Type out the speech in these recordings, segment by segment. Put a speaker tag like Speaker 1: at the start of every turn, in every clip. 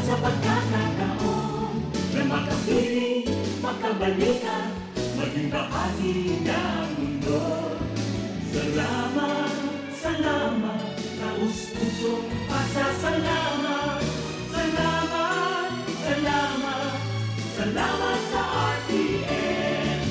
Speaker 1: sa pagkakataon na makapiling, makabalikan, maging bahagi ng mundo. Salamat, salamat, taus-pusong pasasalamat. Salamat, salamat, salamat sa RTN.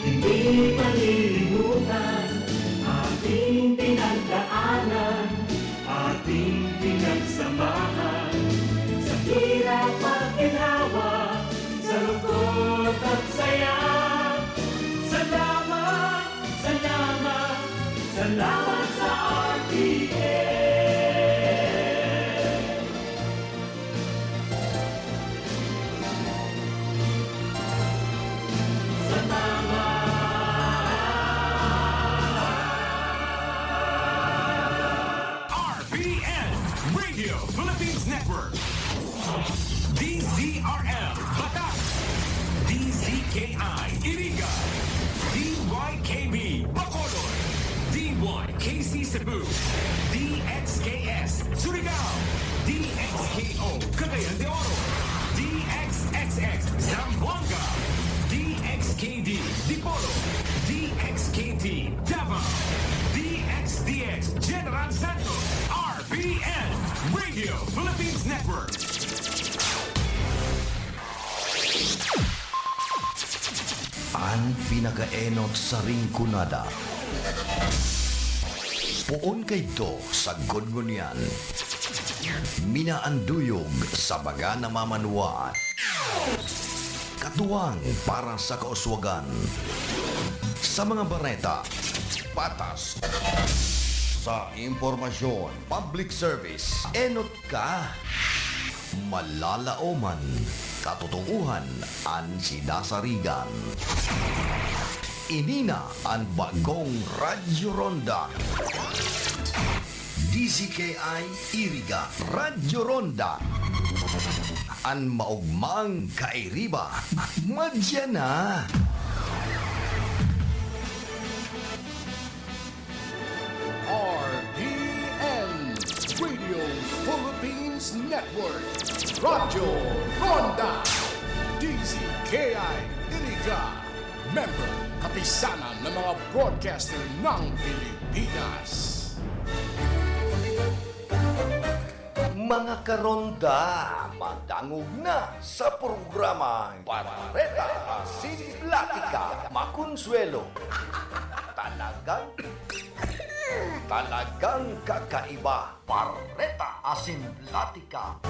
Speaker 1: Hindi malilimutan ating pinagdaanan, ating pinagsamahan, sa hirap at ginhawa, sa lungkot at saya. Salamat, salamat, salamat sa RTN.
Speaker 2: Philippines Network, DZRL Batak, DZKI Iriga, DYKB Bacolod, DYKC Cebu, DXKS Surigao, DXKO Cagayan de Oro, DXXX Zamboanga, DXKD Dipolo, DXKT Davao, DXDX General Santos, RPN Radio Philippines Network.
Speaker 3: Ang pinakaenot sa ringkunada. Puon kay do sa gungunyan. Minaanduyog sa baga na mamanuaan. Katuwang para sa kauswagan. Sa mga bareta, patas. Sa impormasyon, public service, enot ka. Malalaoman, katotohanan, ang sinasarigan. Inina ang bagong Radyo Ronda. DZKI Iriga Radyo Ronda. Ang maugmang kairiba, madya na.
Speaker 4: RPN Radio Philippines Network, Radyo Ronda, DZKI Iriga, member kapisanan ng mga broadcaster ng Pilipinas.
Speaker 3: Mga karonda, madangog na sa programa Bareta Asin Platika, Makonsuelo. Talagang kakaiba. Bareta Asin Platika.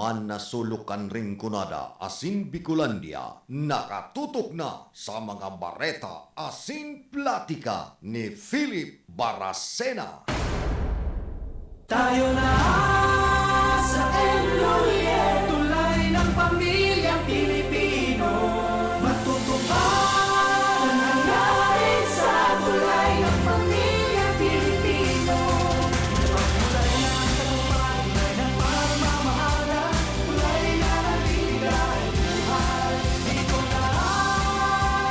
Speaker 3: man nasulukan ring kunada asin Bicolandia, nakatutok na sa mga Bareta Asin Platika ni Phillip Baracina.
Speaker 1: Tayo na sa Enrolle, tulay ng pamilyang Pilipino. Matutupad ang nangyari sa tulay ng pamilyang Pilipino. Tulay ng tagumpay, tulay ng pamamahala, tulay na nagbibigay buhay. Dito na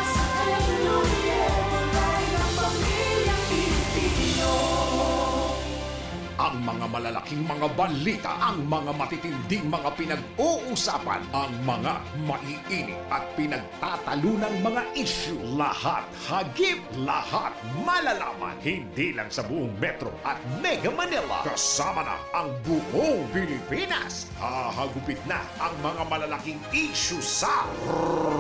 Speaker 1: sa Enrolle, tulay ng pamilyang Pilipino.
Speaker 4: Ang mga malalaking mga balita, ang mga matitinding mga pinag-uusapan, ang mga maiinit at pinagtatalunang mga issue. Lahat hagip, lahat malalaman. Hindi lang sa buong Metro at Mega Manila. Kasama na ang buong Pilipinas. Hahagupit na ang mga malalaking issue sa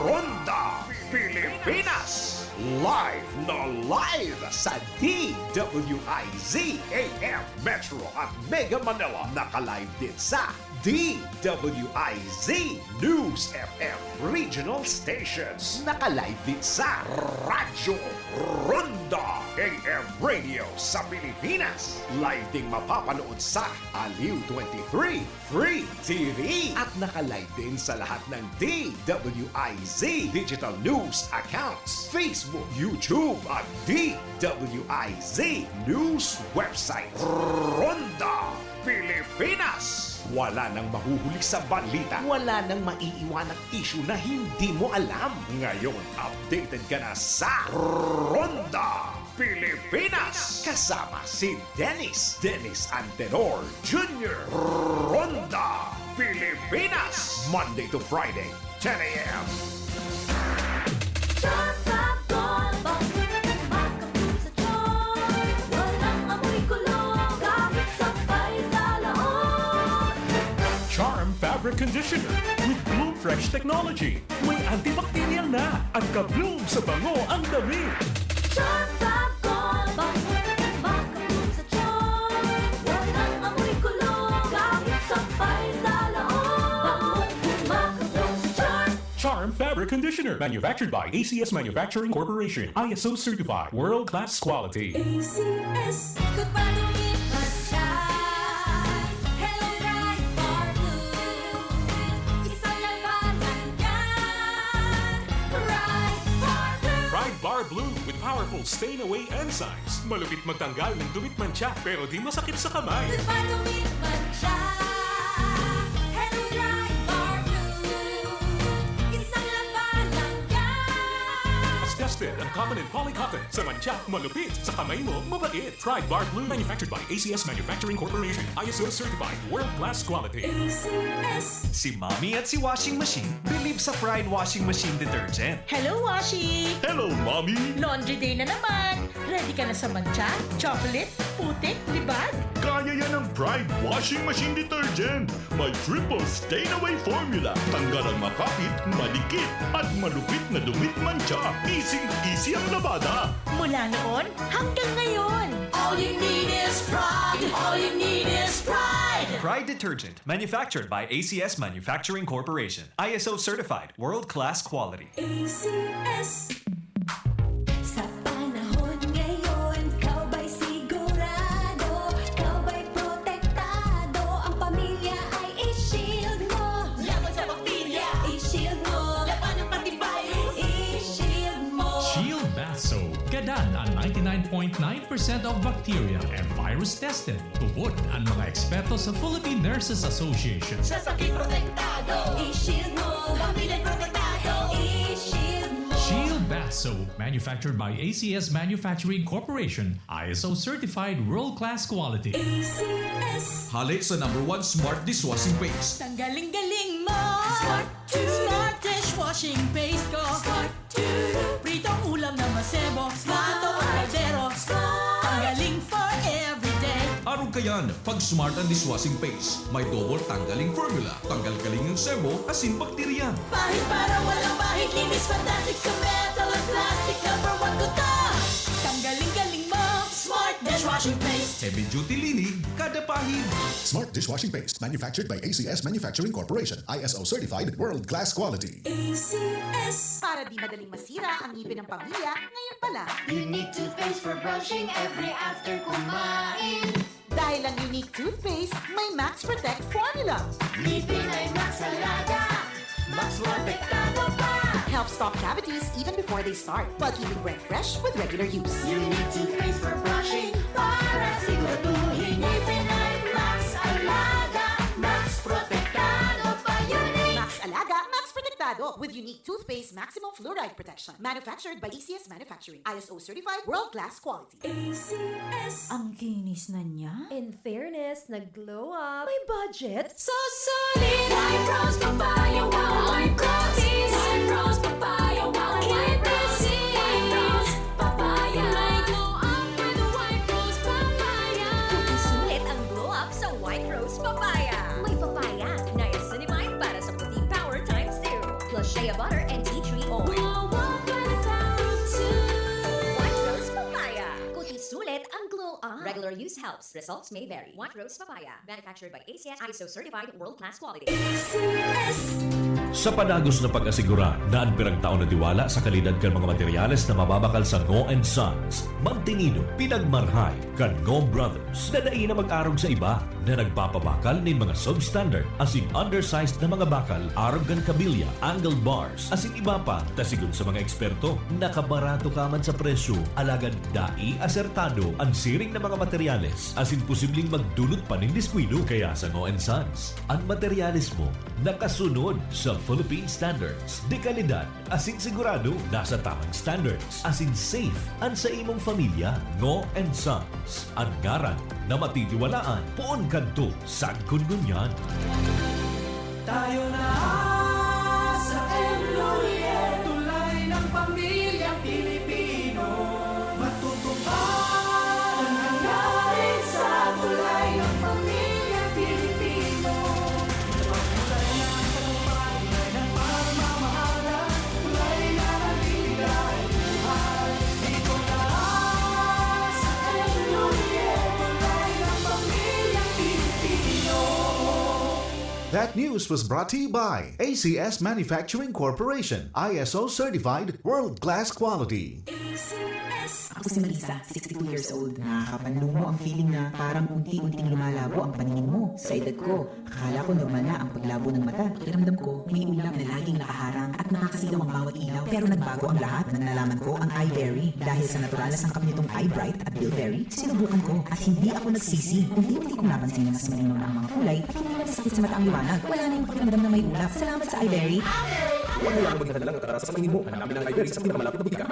Speaker 4: Ronda Pilipinas. Live na live sa DWIZ AM Metro at Mega Manila. Naka-live din sa DWIZ News FM Regional Stations. Naka-live din sa Radyo Ronda AM Radio sa Pilipinas. Live ding mapapanood sa Aliw 23 Free TV. At naka-live din sa lahat ng DWIZ Digital News accounts, Facebook, YouTube at DWIZ News website. Ronda Pilipinas. Wala nang mahuhuli sa balita. Wala nang maiiwanang issue na hindi mo alam. Ngayon, updated ka na sa Ronda Pilipinas. Kasama si Dennis Antenor Jr. Ronda Pilipinas. Monday to Friday, 10 a.m.
Speaker 5: Charm Fabric Conditioner with Bloom Fresh Technology. May antibacterial na at ka-bloom sa bango ang damit.
Speaker 6: Charm Fab makabloom sa charm. Walang amoy kulong, kahit sampay sa laon. Makabloom sa charm.
Speaker 5: Charm Fabric Conditioner, manufactured by ACS Manufacturing Corporation. ISO certified, world-class quality.
Speaker 6: ACS, good pa lumipas siya. Hello, bright bar blue. Isang labanan yan. Bright bar blue.
Speaker 5: Pride Bar Blue with powerful stain-away enzymes. Malupit magtanggal ng dumit mancha pero di masakit sa kamay.
Speaker 6: Good pa lumipas siya. Hello, bright bar blue. Isang labanan yan.
Speaker 5: As tested ang cotton and polycotton. Sa mancha, malupit. Sa kamay mo, mabait. Pride Bar Blue, manufactured by ACS Manufacturing Corporation. ISO certified, world-class quality.
Speaker 6: ACS.
Speaker 7: Si Mommy at si Washing Machine believe sa Pride Washing Machine Detergent.
Speaker 8: Hello, Washi!
Speaker 5: Hello, Mommy!
Speaker 8: Laundry day na naman! Ready ka na sa mancha, chocolate, putik, libag?
Speaker 5: Kaya yan ang Pride Washing Machine Detergent. May triple stain-away formula. Tanggal ang makapit, malikit, at malupit na dumit mancha. Easy ang labada.
Speaker 8: Mula noon hanggang ngayon.
Speaker 6: All you need is pride. All you need is pride.
Speaker 7: Pride Detergent, manufactured by ACS Manufacturing Corporation. ISO certified, world-class quality.
Speaker 6: ACS. Sa panahon ngayon, kau ba'y sigurado? Kau ba'y protektado? Ang pamilya ay i-shield mo. Laban sa bakterya, i-shield mo. Laban ng pati virus, i-shield mo.
Speaker 9: Shield Bath Soap. Gadan ang 99.9% of bacteria and virus tested. Tubod ang mga eksperto sa Philippine Nurses Association.
Speaker 6: Sa sakit protektado, i-shield mo. Pamilya'y protektado, i-shield mo.
Speaker 9: Shield Bath Soap, manufactured by ACS Manufacturing Corporation. ISO certified world-class quality.
Speaker 6: ACS.
Speaker 10: Hali sa #1 Smart Dishwashing Paste.
Speaker 8: Tanggaling-galing mo!
Speaker 6: Smart to.
Speaker 8: Smart dishwashing paste ko!
Speaker 6: Smart to.
Speaker 8: Pritong ulam na masebo, matong kaldero. Tanggaling for everyday.
Speaker 10: Araw kayan, pag Smart ang Dishwashing Paste, may double tanggaling formula. Tanggal-galing ng sebo, asin bakterya.
Speaker 6: Bahid para walang bahid, linis fantastic sa metal at plastic. #1 ko to.
Speaker 8: Tanggaling-galing mo!
Speaker 6: Smart dish
Speaker 8: dishwashing paste.
Speaker 10: Heavy duty linig, kada pahid.
Speaker 11: Smart dishwashing paste manufactured by ACS Manufacturing Corporation. ISO certified world-class quality.
Speaker 6: ACS.
Speaker 8: Para di madaling masira ang ngipin ng pamilya, ngayon pa lang.
Speaker 1: Unique toothpaste for brushing every after kumain.
Speaker 8: Dahil ang unique toothpaste, may Max Protect formula.
Speaker 1: Ngipin ay Max Alaga, Max Protektado pa.
Speaker 8: Helps stop cavities even before they start, while keeping breath fresh with regular use.
Speaker 1: Unique toothpaste for brushing para siguraduhin ngipin ay Max Alaga, Max Protektado pa. Unique.
Speaker 8: Max Alaga, Max Protectado with unique toothpaste maximum fluoride protection. Manufactured by ACS Manufacturing. ISO certified world-class quality.
Speaker 6: ACS.
Speaker 12: Ang kinis na niya.
Speaker 6: In fairness, nag-glow up. May budget.
Speaker 12: So solid!
Speaker 1: White Rose Papaya, wow, White Roses. White Rose Papaya, wow, White Roses. White Rose Papaya.
Speaker 12: May glow up with White Rose Papaya.
Speaker 6: Sulit ang glow up sa White Rose Papaya. May papaya, niacinamide para sa protein power times 2. Plus shea butter and tea tree oil.
Speaker 12: Wow, wow, para tao too.
Speaker 6: White Rose Papaya. Kuti sulit ang glow up. Regular use helps. Results may vary. White Rose Papaya. Manufactured by ACS ISO certified world-class quality.
Speaker 9: Sa panagos na pag-asigura na ang pirang taon na tiwala sa kalidad kan mga materyales na mababakal sa Ngo and Sons, mantinido, pinagmarhay kan Ngo Brothers na dai na mag-arog sa iba na nagpapabakal ng mga substandard as in undersized na mga bakal, arog kan kabilya, angle bars, as in iba pa, tasigon sa mga eksperto, nakabarato ka man sa presyo, alagad dai asertado ang siring na mga materyales as in posibleng magdulot pa ng diskwido. Kaya sa Ngo and Sons, ang materyales mo nakasunod sa Philippine standards. De kalidad, asin sigurado, nasa tamang standards. Asin safe, ang sa imong pamilya, Ngo and Sons. Ang ngaran na matitiwalaan, poon kadto sa kundunyan.
Speaker 1: Tayo na sa Enrolle, tulay ng pamilyang Pilipino. Matutupad ang hangarin sa tulay ng pamilyang Pilipino. Pagmulayan ang tagumpay, tulay ng pagmamahala, tulay na nagbibigay buhay. Dito na sa Enrolle, tulay ng pamilyang Pilipino.
Speaker 11: That news was brought to you by ACS Manufacturing Corporation. ISO certified world-class quality.
Speaker 6: ACS.
Speaker 13: Ako si Marisa, 62 years old. Nakakapanlumo ang feeling na parang unti-unting lumalabo ang paningin mo. Sa edad ko, akala ko normal na ang paglabo ng mata. Pakiramdam ko, may ulap na laging nakaharang at nakakasigaw ang bawat ilaw. Pero nagbago ang lahat nang nalaman ko ang iBerry. Dahil sa natural na sangkap nitong iBright at Bilberry, sinubukan ko at hindi ako nagsisi. Unti-unti kong napansin na mas malinaw na ang mga kulay at hindi na sakit sa mata ang liwanag. Wala na yung pakiramdam na may ulap. Salamat sa iBerry.
Speaker 10: Huwag mo lang magdadalang kataras sa paningin mo. Hanapin ang iBerry sa pinakamalapit na butika.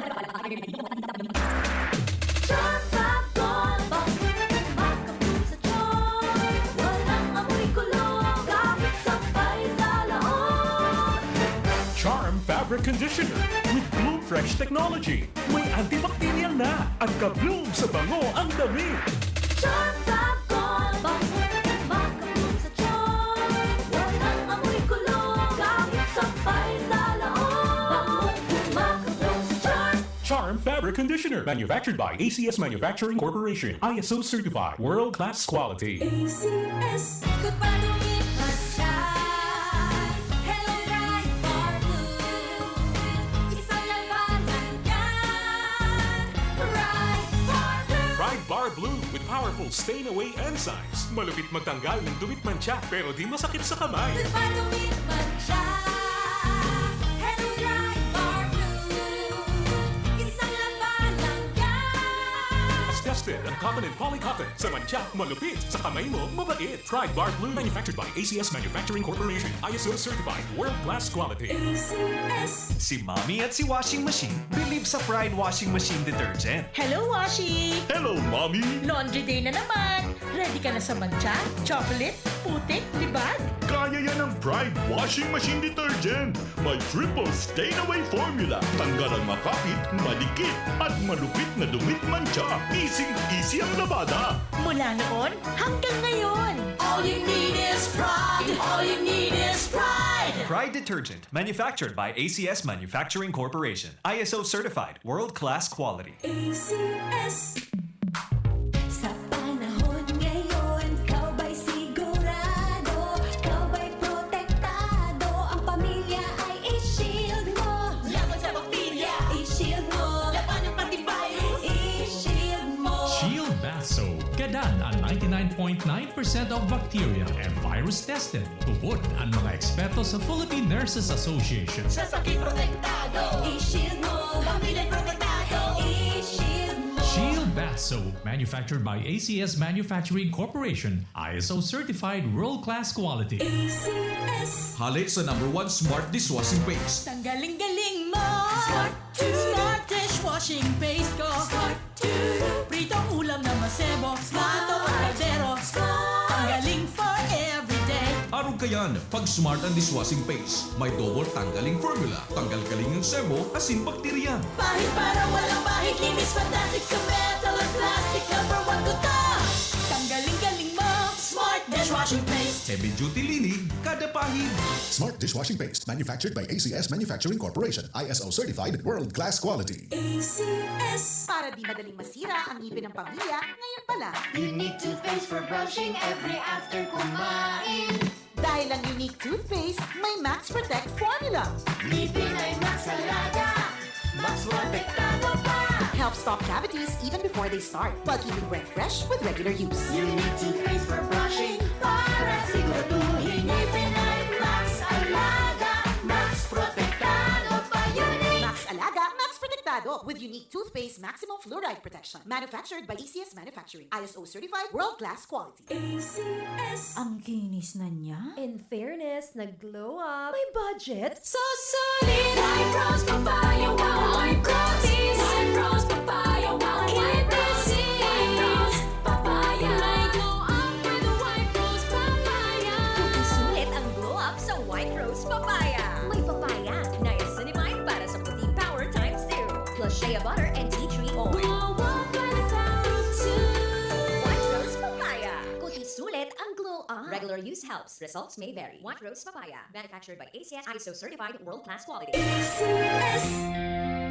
Speaker 5: Charm Fabric Conditioner with Bloom Fresh Technology. May antibacterial na at ka-bloom sa bango ang damit.
Speaker 1: Charm Fabcon, makabloom sa charm. Walang amoy kulong, kahit sampay sa laon. Makabloom sa charm.
Speaker 5: Charm Fabric Conditioner, manufactured by ACS Manufacturing Corporation. ISO certified, world-class quality.
Speaker 6: ACS.
Speaker 12: Ikot pa lumipas siya. Hello, bright bar blue. Isang labanan yan. Bright bar blue.
Speaker 5: Pride Bar Blue with powerful stain-away enzymes. Malupit magtanggal ng dumit mancha pero di masakit sa kamay.
Speaker 12: Ikot pa lumipas siya. Hello, bright bar blue. Isang labanan yan.
Speaker 5: As tested ang cotton and polycotton. Sa mancha, malupit. Sa kamay mo, mabait. Pride Bar Blue, manufactured by ACS Manufacturing Corporation. ISO certified, world-class quality.
Speaker 6: ACS.
Speaker 7: Si Mommy at si Washing Machine believe sa Pride Washing Machine Detergent.
Speaker 8: Hello, Washi!
Speaker 5: Hello, Mommy!
Speaker 8: Laundry day na naman. Ready ka na sa mancha, chocolate, putik, libag?
Speaker 5: Kaya yan ang Pride Washing Machine Detergent. May triple stain-away formula. Tanggal ang makapit, madikit, at malupit na dumit mancha. Easy ang labada.
Speaker 8: Mula noon hanggang ngayon.
Speaker 1: All you need is pride. All you need is pride.
Speaker 7: Pride Detergent, manufactured by ACS Manufacturing Corporation. ISO certified, world-class quality.
Speaker 6: ACS. Sa
Speaker 10: 99.9% of bacteria and virus tested. Tupod ang mga eksperto sa Philippine Nurses Association.
Speaker 1: Sa sakit protektado, i-shield mo. Pamilya protektado, i-shield mo.
Speaker 10: Shield Bath Soap, manufactured by ACS Manufacturing Corporation, ISO certified world-class quality.
Speaker 6: ACS.
Speaker 10: Hali sa #1 smart dishwashing paste.
Speaker 1: Tanggaling-galing mo.
Speaker 8: Smart dishwashing paste ko. Pritong ulam na masebo. Plato at kaldero. Tanggaling for everyday.
Speaker 10: Araw kayan, pag smart ang dishwashing paste, may double tanggaling formula. Tanggal-galing ng sebo, asin bakterya.
Speaker 1: Pahit para walang pahit, linis fantastic sa metal at plastic. #1 ko to. Tanggaling-galing mo. Smart dishwashing paste.
Speaker 10: Heavy duty linig, kada pahid.
Speaker 11: Smart dishwashing paste manufactured by ACS Manufacturing Corporation. ISO certified world-class quality.
Speaker 6: ACS.
Speaker 8: Para di madaling masira ang ngipin ng pamilya, ngayon pa lang.
Speaker 1: Unique toothpaste for brushing every after kumain.
Speaker 8: Dahil ang unique toothpaste, may Max Protect formula.
Speaker 1: Ngipin ay Max Alaga. Max protektado pa.
Speaker 8: Helps stop cavities even before they start, while keeping breath fresh with regular use.
Speaker 1: Unique toothpaste for brushing. Para siguraduhin ngipin ay Max Alaga. Max protektado pa. Unique.
Speaker 8: Max Alaga, Max Protectado with unique toothpaste maximum fluoride protection. Manufactured by ACS Manufacturing. ISO certified world-class quality.
Speaker 6: ACS.
Speaker 14: Ang kinis na niya.
Speaker 12: In fairness, nag-glow up. May budget.
Speaker 6: So solid. White rose papaya, wow. White roses. White rose papaya, wow. White roses. White rose papaya.
Speaker 12: May glow up with white rose papaya.
Speaker 14: Sulit ang glow up sa White Rose Papaya. May papaya, niacinamide para sa puting power times 2, plus shea butter and tea tree oil.
Speaker 6: Glow up by the power of 2.
Speaker 14: White Rose Papaya. Kuti sulit ang glow up. Regular use helps. Results may vary. White Rose Papaya. Manufactured by ACS ISO certified world-class quality.
Speaker 6: ACS.